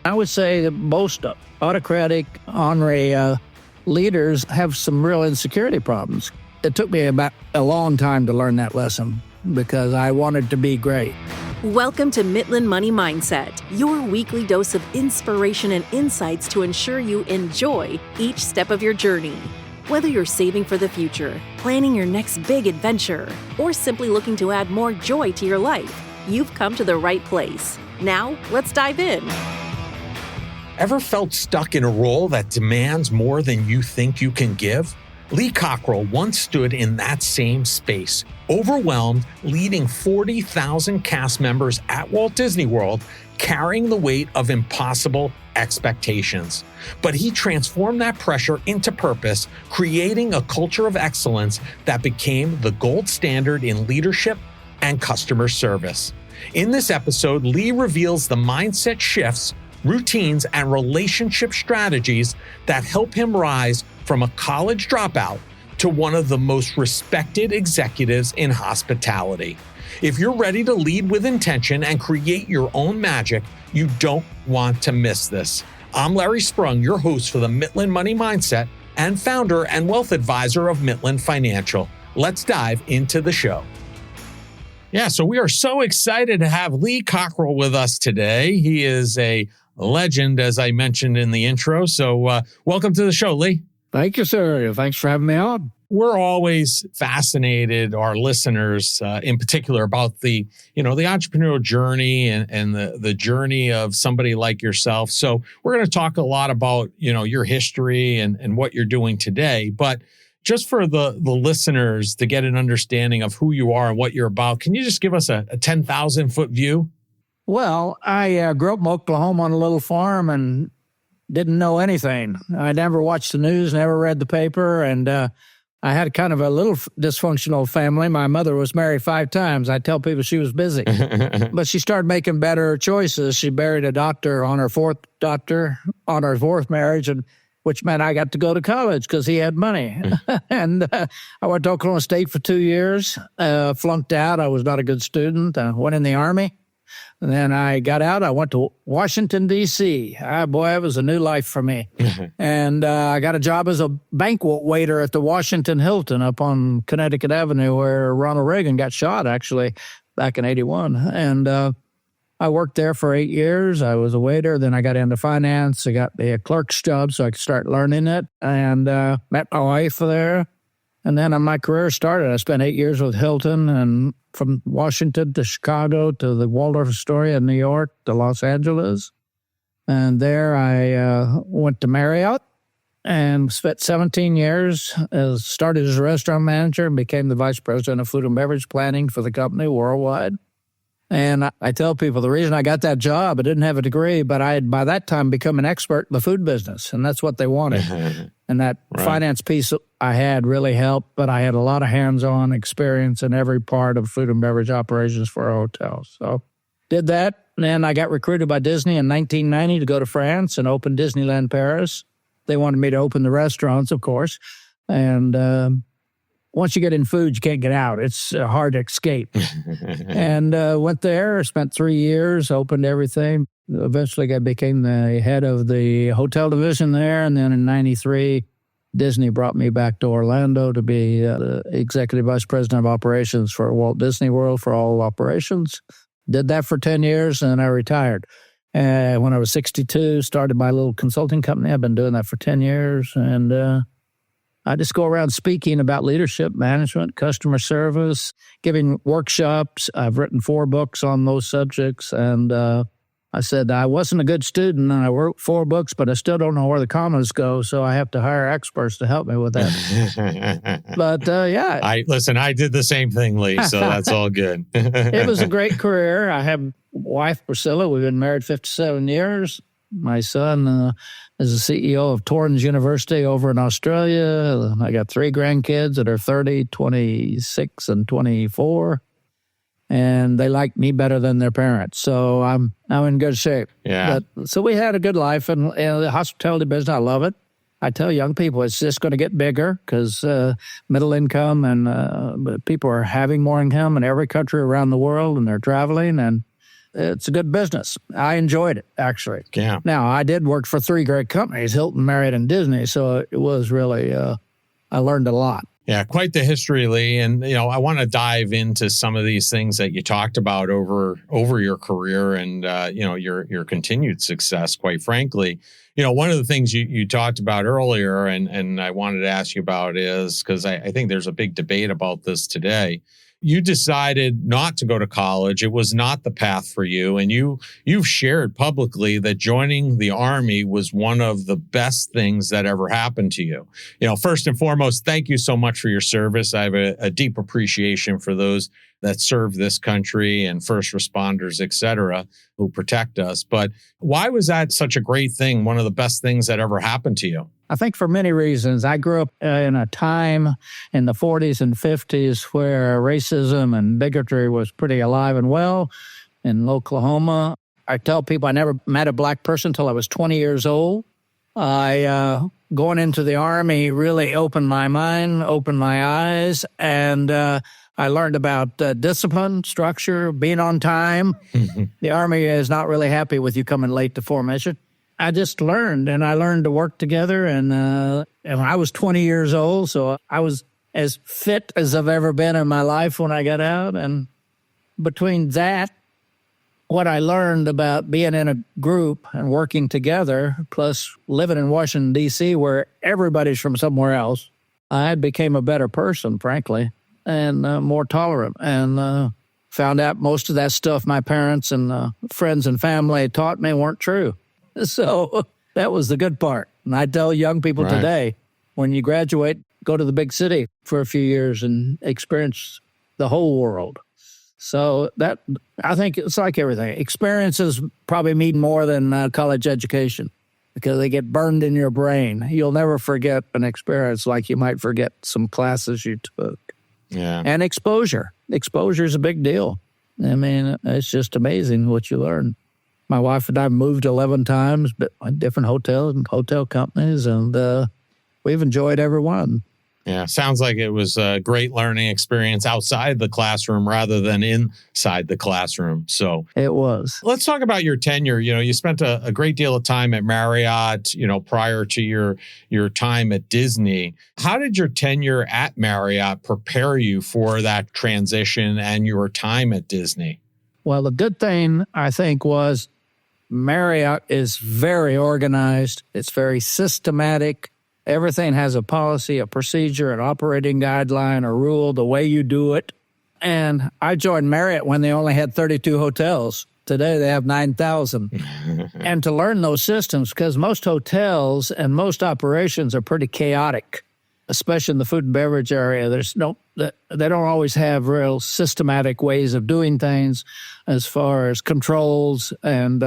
I would say that most autocratic, ornery leaders have some real insecurity problems. It took me about a long time to learn that lesson because I wanted to be great. Welcome to Midland Money Mindset, your weekly dose of inspiration and insights to ensure you enjoy each step of your journey. Whether you're saving for the future, planning your next big adventure, or simply looking to add more joy to your life, you've come to the right place. Now, let's dive in. Ever felt stuck in a role that demands more than you think you can give? Lee Cockerell once stood in that same space, overwhelmed, leading 40,000 cast members at Walt Disney World, carrying the weight of impossible expectations. But he transformed that pressure into purpose, creating a culture of excellence that became the gold standard in leadership and customer service. In this episode, Lee reveals the mindset shifts, routines, and relationship strategies that help him rise from a college dropout to one of the most respected executives in hospitality. If you're ready to lead with intention and create your own magic, you don't want to miss this. I'm Larry Sprung, your host for the Midland Money Mindset and founder and wealth advisor of Midland Financial. Let's dive into the show. Yeah, so we are so excited to have Lee Cockerell with us today. He is a legend, as I mentioned in the intro. So welcome to the show, Lee. Thank you, sir. Thanks for having me on. We're always fascinated, our listeners in particular, about the entrepreneurial journey and the journey of somebody like yourself. So we're going to talk a lot about, your history and what you're doing today. But just for the listeners to get an understanding of who you are and what you're about, can you just give us a 10,000-foot view? Well, I grew up in Oklahoma on a little farm and didn't know anything. I never watched the news, never read the paper, and I had kind of a little dysfunctional family. My mother was married 5 times. I tell people she was busy, but she started making better choices. She married a doctor on her fourth marriage, and which meant I got to go to college because he had money. And I went to Oklahoma State for 2 years, flunked out. I was not a good student. I went in the Army. And then I got out. I went to Washington, D.C. Boy, it was a new life for me. And I got a job as a banquet waiter at the Washington Hilton up on Connecticut Avenue where Ronald Reagan got shot, actually, back in 81. And I worked there for 8 years. I was a waiter. Then I got into finance. I got a clerk's job so I could start learning it. And met my wife there. And then my career started. I spent 8 years with Hilton, and from Washington to Chicago to the Waldorf Astoria in New York to Los Angeles. And there I went to Marriott and spent 17 years, started as a restaurant manager and became the vice president of food and beverage planning for the company worldwide. And I tell people the reason I got that job, I didn't have a degree, but I had by that time become an expert in the food business, and that's what they wanted. And that finance piece I had really helped, but I had a lot of hands-on experience in every part of food and beverage operations for our hotels. So did that, and then I got recruited by Disney in 1990 to go to France and open Disneyland Paris. They wanted me to open the restaurants, of course, and once you get in food, you can't get out. It's hard to escape. And went there, spent 3 years, opened everything. Eventually, I became the head of the hotel division there. And then in 93, Disney brought me back to Orlando to be the executive vice president of operations for Walt Disney World for all operations. Did that for 10 years, and then I retired. When I was 62, started my little consulting company. I've been doing that for 10 years. And I just go around speaking about leadership, management, customer service, giving workshops. I've written 4 books on those subjects. And I said I wasn't a good student, and I wrote 4 books, but I still don't know where the commas go, so I have to hire experts to help me with that. But, yeah. I did the same thing, Lee, so that's all good. It was a great career. I have a wife, Priscilla. We've been married 57 years. My son is the CEO of Torrens University over in Australia. I got 3 grandkids that are 30, 26, and 24. And they like me better than their parents. So I'm in good shape. Yeah. So we had a good life. And the hospitality business, I love it. I tell young people it's just going to get bigger because middle income and people are having more income in every country around the world, and they're traveling. And it's a good business. I enjoyed it, actually. Yeah. Now, I did work for 3 great companies, Hilton, Marriott, and Disney, so it was really, I learned a lot. Yeah, quite the history, Lee. And, I want to dive into some of these things that you talked about over your career and, your continued success, quite frankly. One of the things you talked about earlier and I wanted to ask you about is, because I think there's a big debate about this today. You decided not to go to college. It was not the path for you. And you've shared publicly that joining the Army was one of the best things that ever happened to you. First and foremost, thank you so much for your service. I have a deep appreciation for those that serve this country and first responders, et cetera, who protect us. But why was that such a great thing, one of the best things that ever happened to you? I think for many reasons. I grew up in a time in the 40s and 50s where racism and bigotry was pretty alive and well in Oklahoma. I tell people I never met a black person until I was 20 years old. Going into the Army really opened my mind, opened my eyes, and I learned about discipline, structure, being on time. The Army is not really happy with you coming late to formation. I just learned, and I learned to work together. And I was 20 years old, so I was as fit as I've ever been in my life when I got out. And between that, what I learned about being in a group and working together, plus living in Washington, D.C., where everybody's from somewhere else, I became a better person, frankly, and more tolerant. And found out most of that stuff my parents and friends and family taught me weren't true. So that was the good part. And I tell young people today, when you graduate, go to the big city for a few years and experience the whole world. So that, I think it's like everything. Experiences probably mean more than college education because they get burned in your brain. You'll never forget an experience like you might forget some classes you took. Yeah. And exposure. Exposure is a big deal. I mean, it's just amazing what you learn. My wife and I moved 11 times, but different hotels and hotel companies, and we've enjoyed every one. Yeah, sounds like it was a great learning experience outside the classroom rather than inside the classroom. So it was. Let's talk about your tenure. You spent a great deal of time at Marriott, prior to your time at Disney. How did your tenure at Marriott prepare you for that transition and your time at Disney? Well, the good thing, I think, was Marriott is very organized. It's very systematic. Everything has a policy, a procedure, an operating guideline, a rule, the way you do it. And I joined Marriott when they only had 32 hotels. Today, they have 9,000. And to learn those systems, because most hotels and most operations are pretty chaotic, especially in the food and beverage area. They don't always have real systematic ways of doing things as far as controls and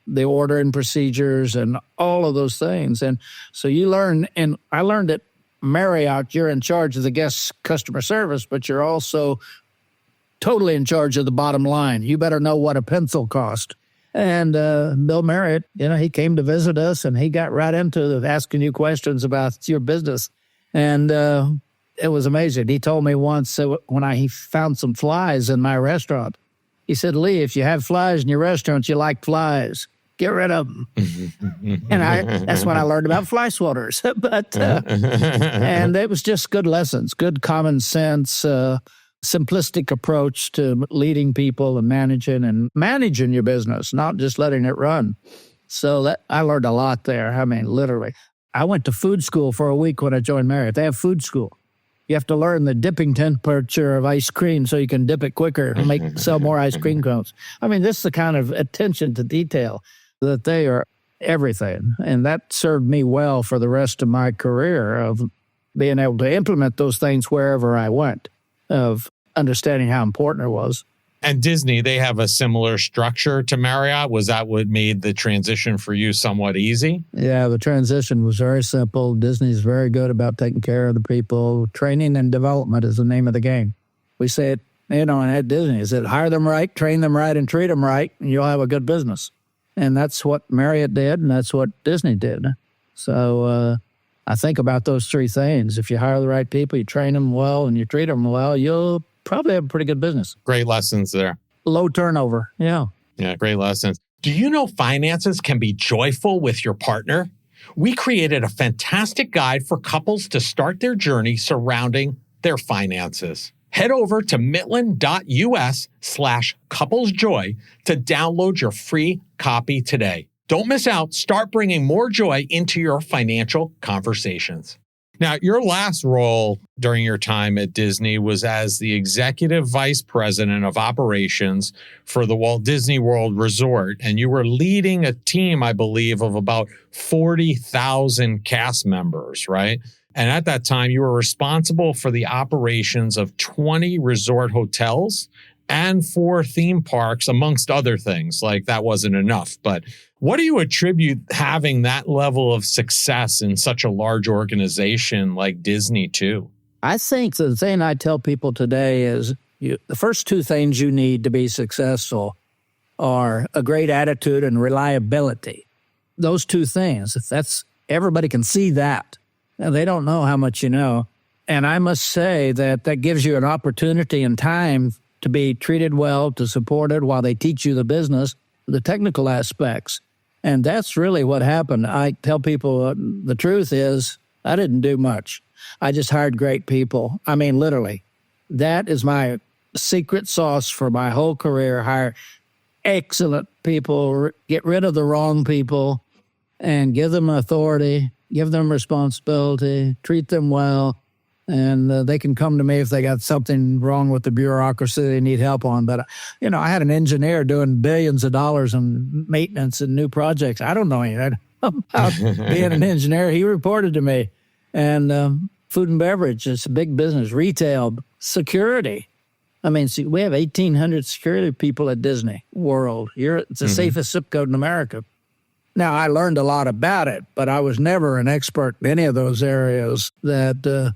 the ordering procedures and all of those things. And so you learn, and I learned at Marriott, you're in charge of the guest customer service, but you're also totally in charge of the bottom line. You better know what a pencil cost. And Bill Marriott, he came to visit us, and he got right into asking you questions about your business. And it was amazing. He told me once when he found some flies in my restaurant, he said, Lee, if you have flies in your restaurant, you like flies. Get rid of them. And that's when I learned about fly swatters. And it was just good lessons, good common sense, simplistic approach to leading people and managing your business, not just letting it run. So I learned a lot there. I mean, literally. I went to food school for a week when I joined Marriott. They have food school. You have to learn the dipping temperature of ice cream so you can dip it quicker and sell more ice cream cones. I mean, this is the kind of attention to detail that they are everything. And that served me well for the rest of my career of being able to implement those things wherever I went, of understanding how important it was. And Disney, they have a similar structure to Marriott. Was that what made the transition for you somewhat easy? Yeah, the transition was very simple. Disney's very good about taking care of the people. Training and development is the name of the game. We say it, at Disney, is that hire them right, train them right, and treat them right, and you'll have a good business. And that's what Marriott did, and that's what Disney did. So I think about those three things. If you hire the right people, you train them well, and you treat them well, you'll probably have a pretty good business. Great lessons there. Low turnover, yeah. Yeah, great lessons. Do you know finances can be joyful with your partner? We created a fantastic guide for couples to start their journey surrounding their finances. Head over to Midland.us/couplesjoy to download your free copy today. Don't miss out. Start bringing more joy into your financial conversations. Now, your last role during your time at Disney was as the executive vice president of operations for the Walt Disney World Resort, and you were leading a team, I believe, of about 40,000 cast members, right? And at that time, you were responsible for the operations of 20 resort hotels and 4 theme parks, amongst other things. Like, that wasn't enough. But what do you attribute having that level of success in such a large organization like Disney to? I think the thing I tell people today is the first 2 things you need to be successful are a great attitude and reliability. Those 2 things, everybody can see that. And they don't know how much you know. And I must say that gives you an opportunity and time to be treated well, to supported while they teach you the business, the technical aspects. And that's really what happened. I tell people the truth is I didn't do much. I just hired great people. I mean, literally. That is my secret sauce for my whole career. Hire excellent people, get rid of the wrong people, and give them authority, give them responsibility, treat them well. And they can come to me if they got something wrong with the bureaucracy they need help on. But, I had an engineer doing billions of dollars in maintenance and new projects. I don't know anything about being an engineer. He reported to me. And food and beverage, it's a big business. Retail, security. I mean, see, we have 1,800 security people at Disney World. It's the safest zip code in America. Now, I learned a lot about it, but I was never an expert in any of those areas that...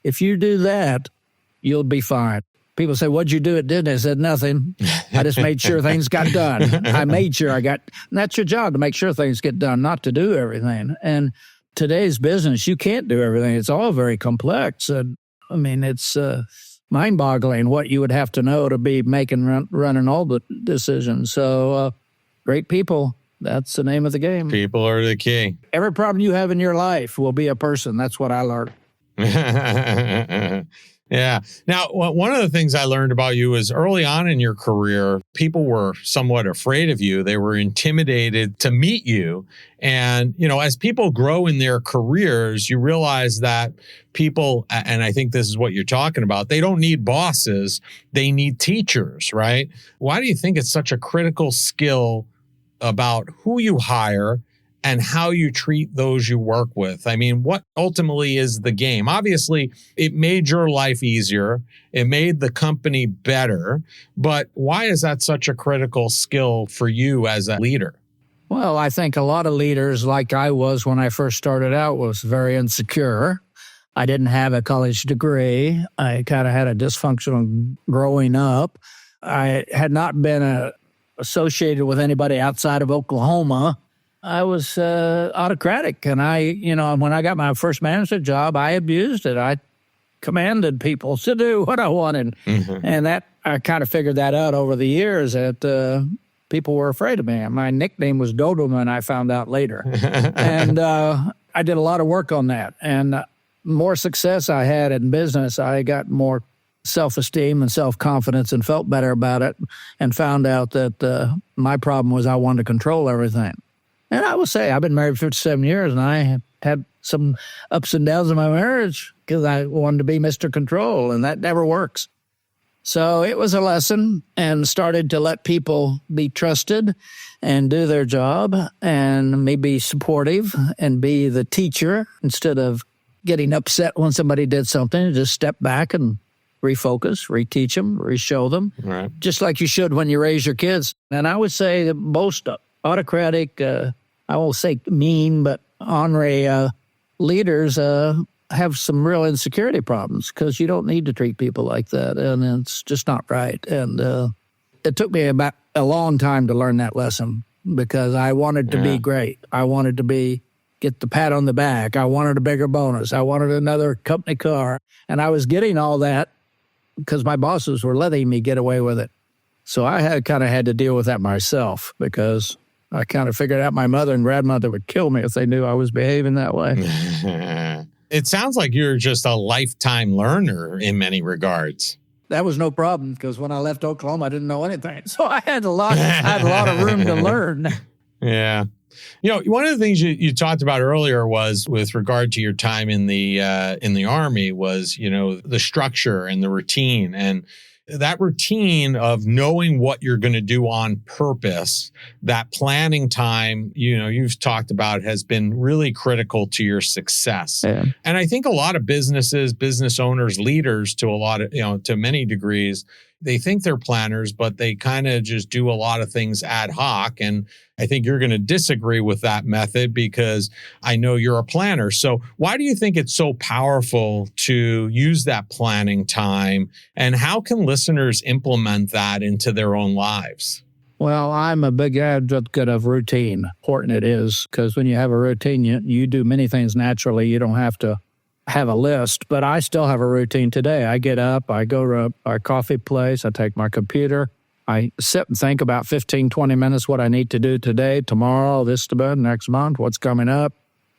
if you do that, you'll be fine. People say, what'd you do at Disney? I said, nothing. I just made sure things got done. I made sure and that's your job, to make sure things get done, not to do everything. And today's business, you can't do everything. It's all very complex. And I mean, it's mind-boggling what you would have to know to be running all the decisions. So great people, that's the name of the game. People are the key. Every problem you have in your life will be a person. That's what I learned. Yeah. Now, one of the things I learned about you is early on in your career, people were somewhat afraid of you. They were intimidated to meet you. And, as people grow in their careers, you realize that people, and I think this is what you're talking about, they don't need bosses. They need teachers, right? Why do you think it's such a critical skill about who you hire and how you treat those you work with? I mean, what ultimately is the game? Obviously, it made your life easier. It made the company better. But why is that such a critical skill for you as a leader? Well, I think a lot of leaders, like I was when I first started out, was very insecure. I didn't have a college degree. I kind of had a dysfunctional growing up. I had not been associated with anybody outside of Oklahoma. I was autocratic, and when I got my first management job, I abused it. I commanded people to do what I wanted, and that I kind of figured that out over the years that people were afraid of me. My nickname was Doberman, I found out later, and I did a lot of work on that. And more success I had in business, I got more self-esteem and self-confidence and felt better about it, and found out that my problem was I wanted to control everything. And I will say, I've been married 57 years, and I had some ups and downs in my marriage because I wanted to be Mr. Control, and that never works. So it was a lesson, and started to let people be trusted and do their job, and me be supportive and be the teacher instead of getting upset when somebody did something. Just step back and refocus, reteach them, re-show them, right, just like you should when you raise your kids. And I would say that most autocratic, I won't say mean, but ornery leaders have some real insecurity problems because you don't need to treat people like that, and it's just not right. And it took me about a long time to learn that lesson because I wanted to be great. I wanted to get the pat on the back. I wanted a bigger bonus. I wanted another company car. And I was getting all that because my bosses were letting me get away with it. So I had to deal with that myself because I kind of figured out my mother and grandmother would kill me if they knew I was behaving that way. It sounds like you're just a lifetime learner in many regards. That was no problem because when I left Oklahoma, I didn't know anything. So I had a lot of room to learn. Yeah. One of the things you talked about earlier was with regard to your time in the Army was, the structure and the routine, and that routine of knowing what you're going to do on purpose, that planning time, you've talked about has been really critical to your success. Yeah. And I think a lot of businesses, business owners, leaders to many degrees, they think they're planners, but they kind of just do a lot of things ad hoc. And I think you're going to disagree with that method because I know you're a planner. So why do you think it's so powerful to use that planning time? And how can listeners implement that into their own lives? Well, I'm a big advocate of routine. Important it is because when you have a routine, you do many things naturally. You don't have to have a list, but I still have a routine today. I get up, I go to our coffee place, I take my computer, I sit and think about 15, 20 minutes what I need to do today, tomorrow, this month, next month, what's coming up,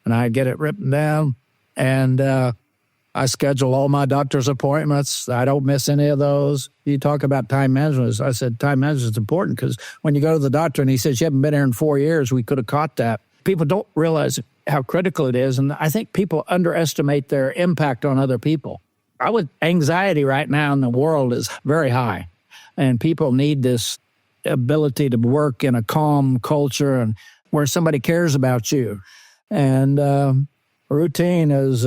and I get it written down, and I schedule all my doctor's appointments. I don't miss any of those. You talk about time management. I said time management is important because when you go to the doctor and he says, you haven't been here in 4 years, we could have caught that. People don't realize how critical it is. And I think people underestimate their impact on other people. Anxiety right now in the world is very high. And people need this ability to work in a calm culture and where somebody cares about you. And routine is,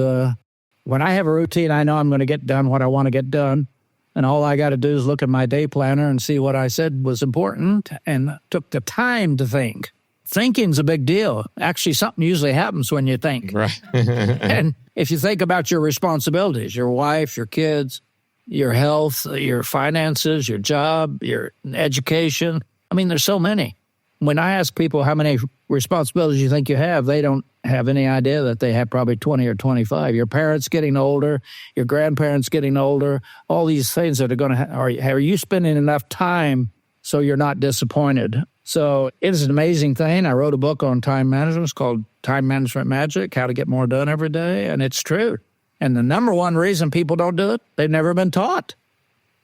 when I have a routine, I know I'm going to get done what I want to get done. And all I got to do is look at my day planner and see what I said was important and took the time to think. Thinking's a big deal. Actually, something usually happens when you think. Right. And if you think about your responsibilities, your wife, your kids, your health, your finances, your job, your education, there's so many. When I ask people how many responsibilities you think you have, they don't have any idea that they have probably 20 or 25. Your parents getting older, your grandparents getting older, all these things that are going to are you spending enough time so you're not disappointed? So it is an amazing thing. I wrote a book on time management. It's called Time Management Magic, How to Get More Done Every Day. And it's true. And the number one reason people don't do it, they've never been taught.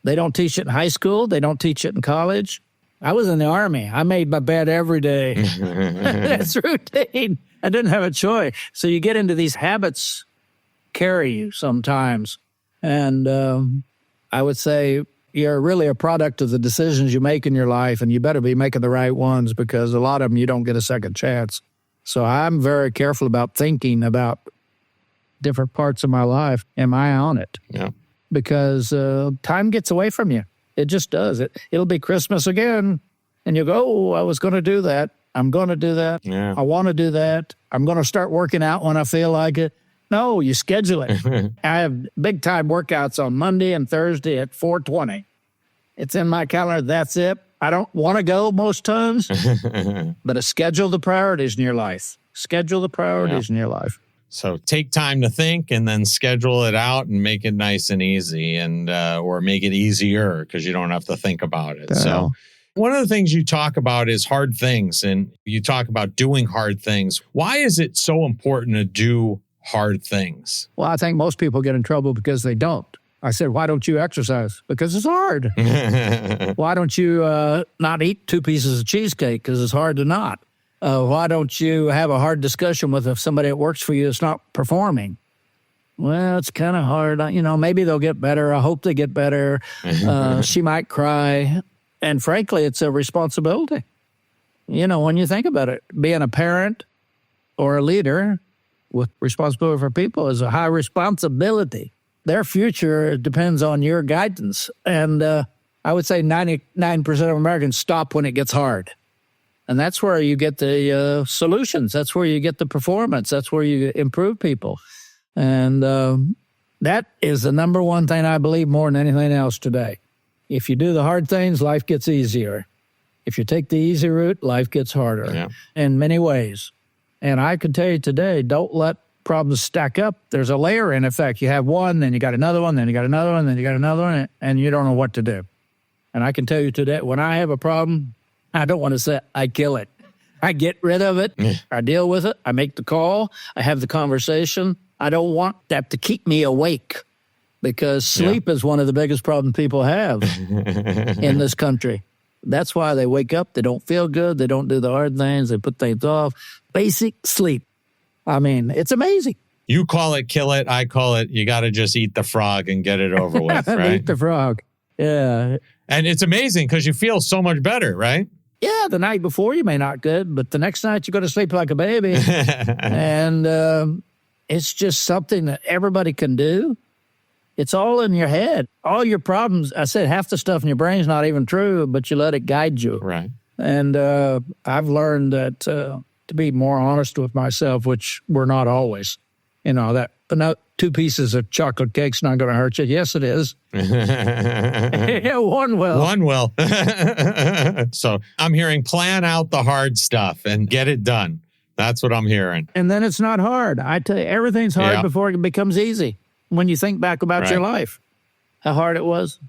They don't teach it in high school. They don't teach it in college. I was in the Army. I made my bed every day. That's routine. I didn't have a choice. So you get into these habits, carry you sometimes. And I would say you're really a product of the decisions you make in your life, and you better be making the right ones because a lot of them you don't get a second chance. So I'm very careful about thinking about different parts of my life. Am I on it? Yeah. Because time gets away from you. It just does. It'll be Christmas again, and you'll go, oh, I was going to do that. I'm going to do that. Yeah. I want to do that. I'm going to start working out when I feel like it. No, you schedule it. I have big-time workouts on Monday and Thursday at 4:20. It's in my calendar. That's it. I don't want to go most times, but schedule the priorities in your life. Schedule the priorities in your life. So take time to think and then schedule it out and make it nice and easy and or make it easier because you don't have to think about it. So one of the things you talk about is hard things, and you talk about doing hard things. Why is it so important to do hard things? Well, I think most people get in trouble because they don't. I said, why don't you exercise? Because it's hard. Why don't you not eat 2 pieces of cheesecake? Because it's hard to not. Why don't you have a hard discussion with somebody that works for you that's not performing? Well, it's kind of hard. Maybe they'll get better. I hope they get better. She might cry. And frankly, it's a responsibility. When you think about it, being a parent or a leader with responsibility for people is a high responsibility. Their future depends on your guidance. And I would say 99% of Americans stop when it gets hard. And that's where you get the solutions. That's where you get the performance. That's where you improve people. And that is the number one thing I believe more than anything else today. If you do the hard things, life gets easier. If you take the easy route, life gets harder in many ways. And I can tell you today, don't let problems stack up. There's a layering effect. You have one, then you got another one, then you got another one, then you got another one, and you don't know what to do. And I can tell you today, when I have a problem, I don't want to say I kill it. I get rid of it. I deal with it. I make the call. I have the conversation. I don't want that to keep me awake, because sleep is one of the biggest problems people have in this country. That's why they wake up. They don't feel good. They don't do the hard things. They put things off. Basic sleep. I mean, it's amazing. You call it kill it. I call it you got to just eat the frog and get it over with, right? Eat the frog. Yeah. And it's amazing because you feel so much better, right? Yeah, the night before you may not good, but the next night you go to sleep like a baby. And it's just something that everybody can do. It's all in your head. All your problems, I said half the stuff in your brain's not even true, but you let it guide you. Right. And I've learned that to be more honest with myself, which we're not always. You know, that no, 2 pieces of chocolate cake's not going to hurt you. Yes, it is. Yeah, one will. One will. So I'm hearing plan out the hard stuff and get it done. That's what I'm hearing. And then it's not hard. I tell you, everything's hard before it becomes easy. When you think back about your life, how hard it was,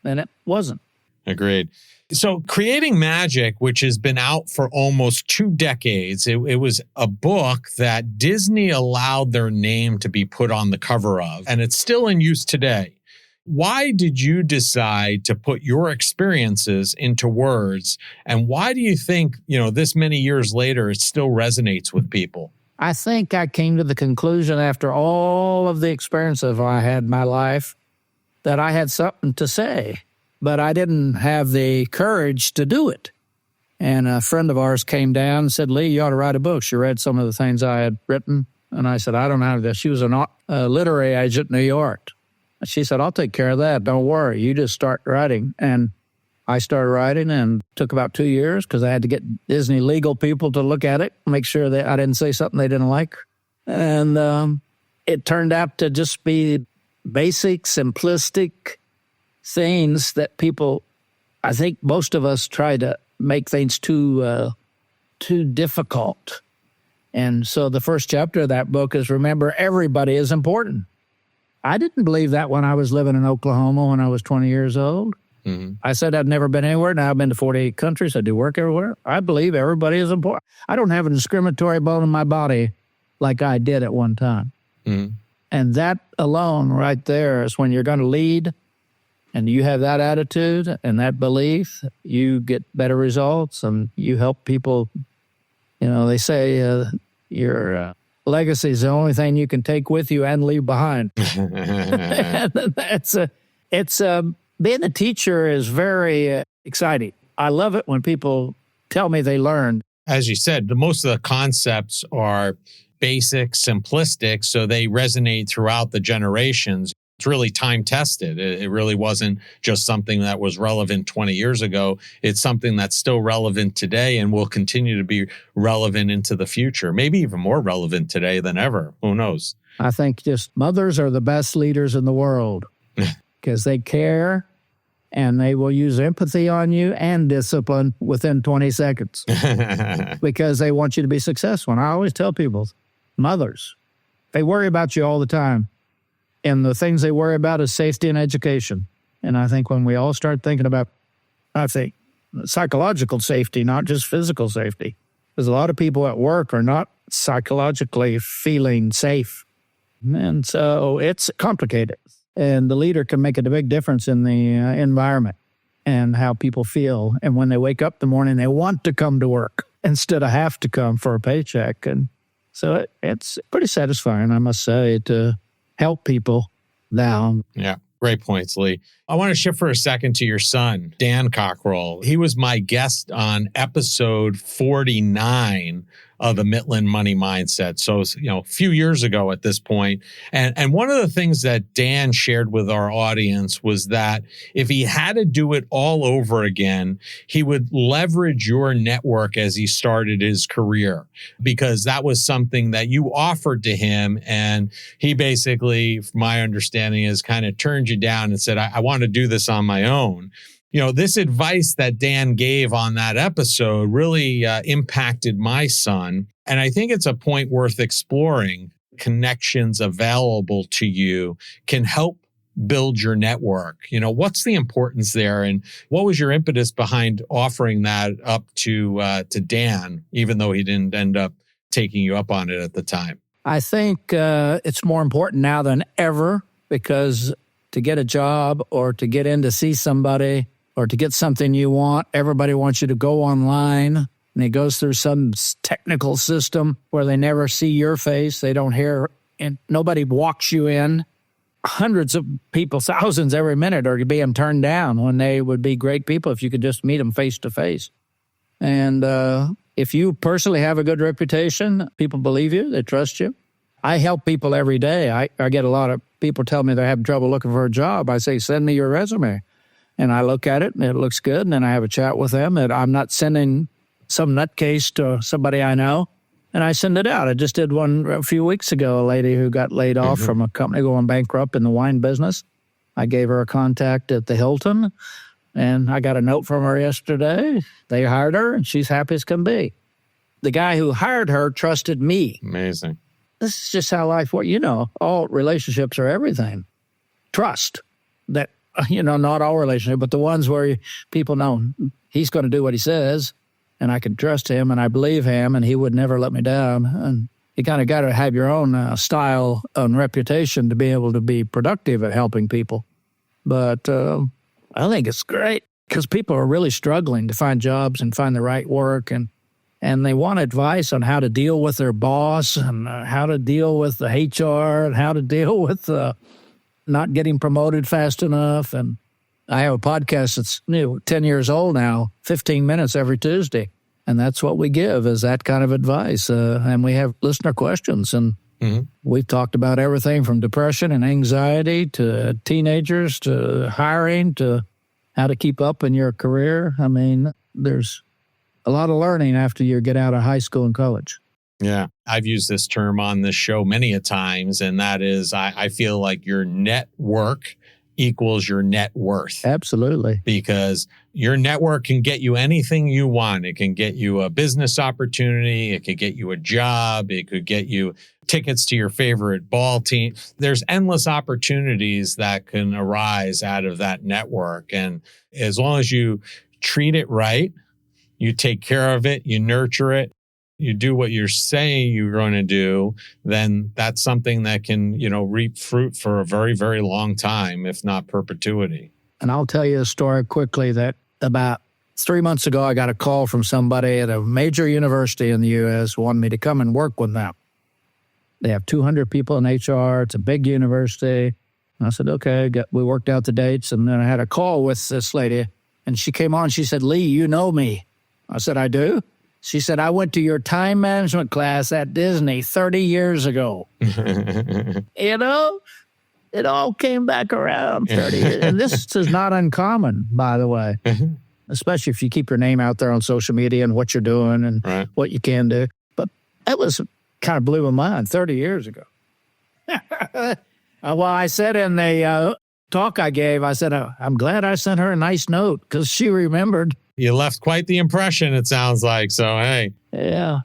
and it wasn't. Agreed. So Creating Magic, which has been out for almost 2 decades, it was a book that Disney allowed their name to be put on the cover of, and it's still in use today. Why did you decide to put your experiences into words, and why do you think, this many years later, it still resonates with people? I think I came to the conclusion after all of the experiences I had in my life that I had something to say, but I didn't have the courage to do it. And a friend of ours came down and said, Lee, you ought to write a book. She read some of the things I had written. And I said, I don't know this. She was a literary agent in New York. She said, I'll take care of that. Don't worry. You just start writing. And I started writing, and it took about 2 years because I had to get Disney legal people to look at it, make sure that I didn't say something they didn't like. And it turned out to just be basic, simplistic things that people, I think most of us try to make things too difficult. And so the first chapter of that book is, remember, everybody is important. I didn't believe that when I was living in Oklahoma when I was 20 years old. Mm-hmm. I said I'd never been anywhere. Now I've been to 48 countries. I do work everywhere. I believe everybody is important. I don't have a discriminatory bone in my body like I did at one time. Mm-hmm. And that alone right there is when you're going to lead and you have that attitude and that belief, you get better results and you help people. They say your legacy is the only thing you can take with you and leave behind. Being a teacher is very exciting. I love it when people tell me they learned. As you said, most of the concepts are basic, simplistic, so they resonate throughout the generations. It's really time-tested. It really wasn't just something that was relevant 20 years ago. It's something that's still relevant today and will continue to be relevant into the future, maybe even more relevant today than ever. Who knows? I think just mothers are the best leaders in the world because they care and they will use empathy on you and discipline within 20 seconds because they want you to be successful. And I always tell people, mothers, they worry about you all the time. And the things they worry about is safety and education. And I think when we all start thinking about, psychological safety, not just physical safety, because a lot of people at work are not psychologically feeling safe. And so it's complicated. And the leader can make a big difference in the environment and how people feel. And when they wake up in the morning, they want to come to work instead of have to come for a paycheck. And so it's pretty satisfying, I must say, to help people down. Yeah, great points, Lee. I want to shift for a second to your son, Dan Cockerell. He was my guest on episode 49 of the Midland Money Mindset. So, a few years ago at this point. And one of the things that Dan shared with our audience was that if he had to do it all over again, he would leverage your network as he started his career, because that was something that you offered to him. And he basically, from my understanding, is kind of turned you down and said, I want to do this on my own. This advice that Dan gave on that episode really impacted my son. And I think it's a point worth exploring. Connections available to you can help build your network. What's the importance there? And what was your impetus behind offering that up to Dan, even though he didn't end up taking you up on it at the time? I think it's more important now than ever, because to get a job or to get in to see somebody or to get something you want, everybody wants you to go online, and it goes through some technical system where they never see your face. They don't hear, and nobody walks you in. Hundreds of people, thousands every minute, are being turned down when they would be great people if you could just meet them face to face. And if you personally have a good reputation, people believe you, they trust you. I help people every day. I get a lot of people tell me they're having trouble looking for a job. I say, send me your resume. And I look at it, and it looks good, and then I have a chat with them. And I'm not sending some nutcase to somebody I know, and I send it out. I just did one a few weeks ago, a lady who got laid off from a company going bankrupt in the wine business. I gave her a contact at the Hilton, and I got a note from her yesterday. They hired her, and she's happy as can be. The guy who hired her trusted me. Amazing. This is just how life works. All relationships are everything. Trust. That, not all relationships, but the ones where people know he's going to do what he says, and I can trust him, and I believe him, and he would never let me down. And you kind of got to have your own style and reputation to be able to be productive at helping people. But I think it's great because people are really struggling to find jobs and find the right work, and they want advice on how to deal with their boss and how to deal with the HR and how to deal with not getting promoted fast enough. And I have a podcast that's 10 years old now, 15 minutes every Tuesday. And that's what we give, is that kind of advice. And we have listener questions. And we've talked about everything from depression and anxiety to teenagers to hiring to how to keep up in your career. I mean, there's a lot of learning after you get out of high school and college. Yeah. I've used this term on this show many a times, and that is I feel like your network equals your net worth. Absolutely. Because your network can get you anything you want. It can get you a business opportunity. It could get you a job. It could get you tickets to your favorite ball team. There's endless opportunities that can arise out of that network. And as long as you treat it right, you take care of it, you nurture it, you do what you're saying you're going to do, then that's something that can, reap fruit for a very, very long time, if not perpetuity. And I'll tell you a story quickly that about 3 months ago, I got a call from somebody at a major university in the U.S. who wanted me to come and work with them. They have 200 people in HR. It's a big university. And I said, okay, we worked out the dates. And then I had a call with this lady, and she came on. She said, Lee, you know me. I said, I do. She said, I went to your time management class at Disney 30 years ago. It all came back around 30 years. And this is not uncommon, by the way, especially if you keep your name out there on social media and what you're doing and what you can do. But that was kind of blew my mind 30 years ago. Well, I said in the talk I gave, I said, I'm glad I sent her a nice note because she remembered. You left quite the impression, it sounds like. So, hey. Yeah.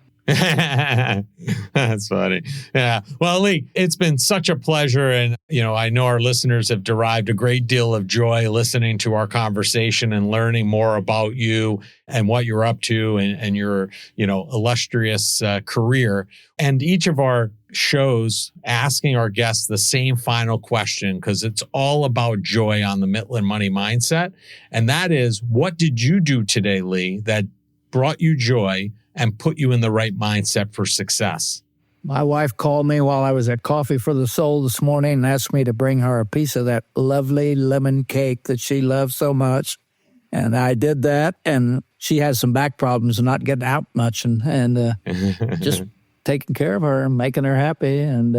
That's funny. Yeah. Well, Lee, it's been such a pleasure. And, I know our listeners have derived a great deal of joy listening to our conversation and learning more about you and what you're up to and your, illustrious career. And each of our shows asking our guests the same final question, because it's all about joy on the Mitlin Money Mindset. And that is, what did you do today, Lee, that brought you joy and put you in the right mindset for success? My wife called me while I was at Coffee for the Soul this morning and asked me to bring her a piece of that lovely lemon cake that she loves so much. And I did that. And she has some back problems and not getting out much and just taking care of her and making her happy. And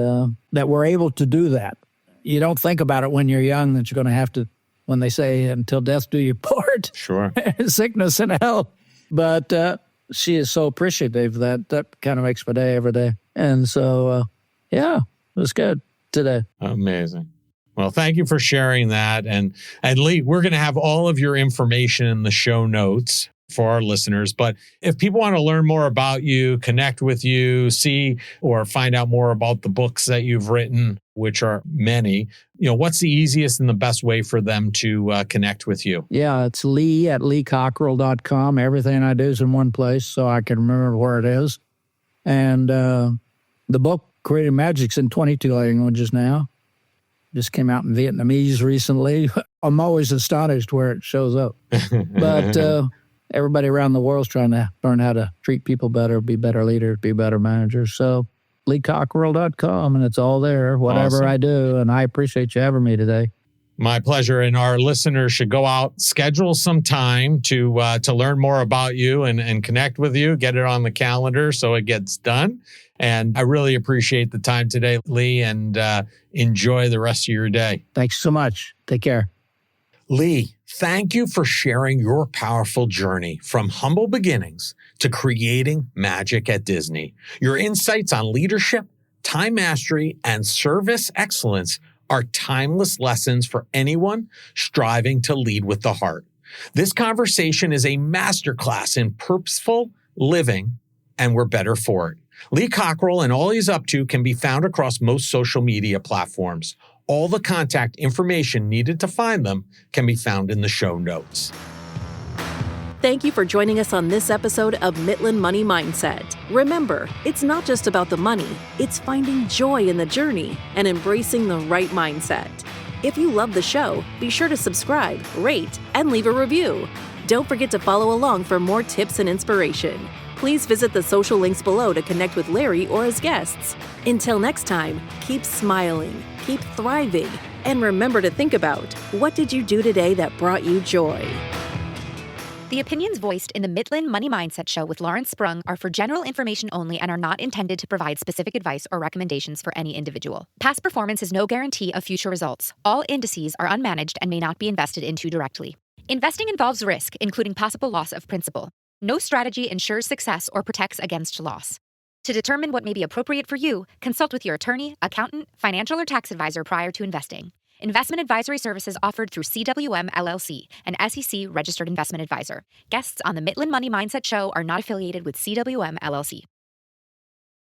that we're able to do that. You don't think about it when you're young that you're going to have to, when they say, until death do you part. Sure. Sickness and health. But she is so appreciative that kind of makes my day every day. And so, it was good today. Amazing. Well, thank you for sharing that. And Lee, we're going to have all of your information in the show notes for our listeners. But if people want to learn more about you, connect with you, see or find out more about the books that you've written, which are many, what's the easiest and the best way for them to connect with you? Yeah, it's Lee at leecockerell.com. Everything I do is in one place, so I can remember where it is. And the book, Creating Magic's in 22 languages now. Just came out in Vietnamese recently. I'm always astonished where it shows up. But everybody around the world's trying to learn how to treat people better, be better leaders, be better managers. So leecockerell.com, and it's all there, whatever Awesome. I do. And I appreciate you having me today. My pleasure. And our listeners should go out, schedule some time to learn more about you and connect with you, get it on the calendar so it gets done. And I really appreciate the time today, Lee, and enjoy the rest of your day. Thanks so much. Take care. Lee, thank you for sharing your powerful journey from humble beginnings to creating magic at Disney. Your insights on leadership, time mastery, and service excellence are timeless lessons for anyone striving to lead with the heart. This conversation is a masterclass in purposeful living, and we're better for it. Lee Cockerell and all he's up to can be found across most social media platforms. All the contact information needed to find them can be found in the show notes. Thank you for joining us on this episode of Midland Money Mindset. Remember, it's not just about the money, it's finding joy in the journey and embracing the right mindset. If you love the show, be sure to subscribe, rate, and leave a review. Don't forget to follow along for more tips and inspiration. Please visit the social links below to connect with Larry or his guests. Until next time, keep smiling, keep thriving, and remember to think about, what did you do today that brought you joy? The opinions voiced in the Midland Money Mindset Show with Lawrence Sprung are for general information only and are not intended to provide specific advice or recommendations for any individual. Past performance is no guarantee of future results. All indices are unmanaged and may not be invested into directly. Investing involves risk, including possible loss of principal. No strategy ensures success or protects against loss. To determine what may be appropriate for you, consult with your attorney, accountant, financial or tax advisor prior to investing. Investment advisory services offered through CWM LLC, an SEC registered investment advisor. Guests on the Midland Money Mindset Show are not affiliated with CWM LLC.